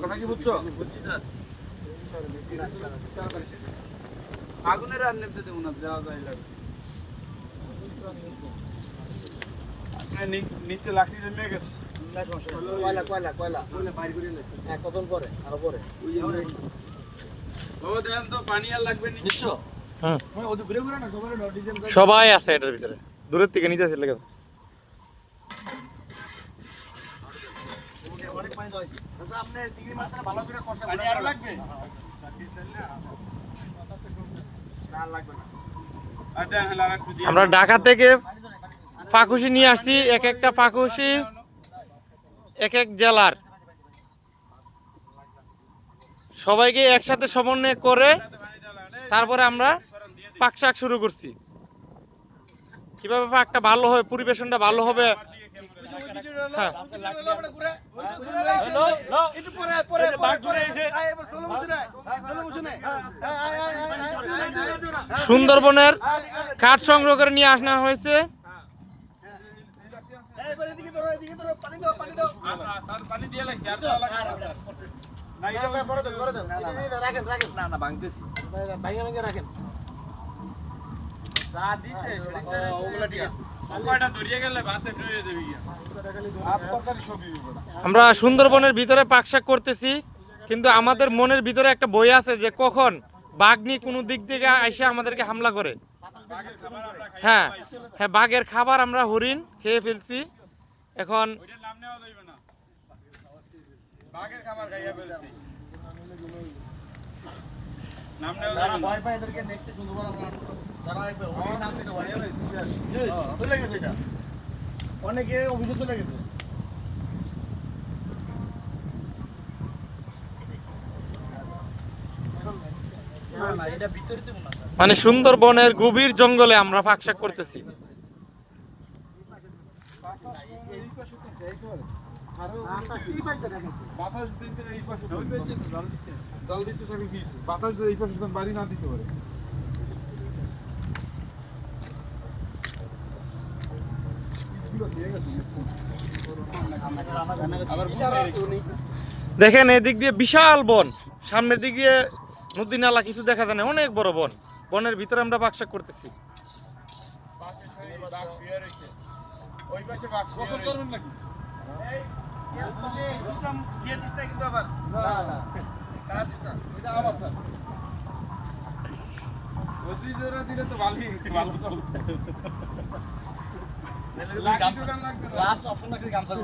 কথা কি বুঝছো? আগুনের আর নেমতে দেবো না, যাওয়া যায় লাগবে। নিচে লাঠি জমে গেছে। কয়লা কয়লা কয়লা বাইর করে নে। এক কতল পরে আরো পরে ও দেন তো পানি আর লাগবে নি নিচ্ছো। হ্যাঁ ওই ওদি ঘুরে ঘুরে না সবাই ডিজাইন করে সবাই আছে এটার ভিতরে, দূরের থেকে নিতেছে লাগে। অনেক পানি দাও। আচ্ছা আপনি চিংড়ি মাছটা ভালো করে কষা পানি আর লাগবে? না লাগবে না। আচ্ছা হলা রাখু দি। আমরা ঢাকা থেকে পাকুশি নিয়ে আসছি, এক একটা পাকুশি এক এক জেলার, সবাইকে একসাথে সমন্বয় করে তারপরে আমরা পাক শাক শুরু করছি। কিভাবে পাকটা ভালো হবে, পরিবেশনটা ভালো হবে। হ্যাঁ সুন্দরবনের কাঠ সংগ্রহ করে নিয়ে আসা হয়েছে। পানি দিয়ে লাইছি আর দাও লাগবে না। এটা পরে দেন পরে দেন। রাখেন রাখেন না না ভাঙতেছি ভাঙা ভাঙা রাখেন। যা দিছে ওগুলা ঠিক আছে। ওকয়টা ধরিয়ে গেলে ভাতে হয়ে যাবে গিয়া। আপ তরকারি সবই বড়। আমরা সুন্দরবনের ভিতরে পাকশাক করতেছি, কিন্তু আমাদের মনের ভিতরে একটা ভয় আছে যে কখন বাঘনি কোনো দিক থেকে এসে আমাদেরকে হামলা করে। হ্যাঁ হ্যাঁ বাঘের খাবার আমরা হরিণ খেয়ে ফেলছি, এখন ওইটার নাম নেওয়া যাবে না। বাঘের খাবার খাইয়া ফেলছি। নাম নেওয়া যাবে না। ভয় পায় এদেরকে নেক্সট সুন্দরবন আমরা যারা আসবে ওই নাম দিতে ভয় পাইছি। চলে গেছে এটা। অনেকে অভিযোগ চলে গেছে। না না এটা ভিতরে দেব না। মানে সুন্দরবনের গভীর জঙ্গলে আমরা পাকশাক করতেছি। বাতাস এই পাশে বাড়ি না দিতে পারে। দেখেন এদিক দিয়ে বিশাল বন, সামনের দিক দিয়ে নদী নালা কিছু দেখা যায় না, অনেক বড় বন। বনের ভিতরে আমরা পাকশাক করতেছি। ওই পাশে বাঘ গোসল করবেন নাকি? এই জুতাম দিয়ে দিছ না কিন্তু আবার না না কাজ জুতা এটা আবার স্যার ওই জোরে দিলে তো ভালোই ভালো চলবে। লাস্ট অপশন আছে গামছা।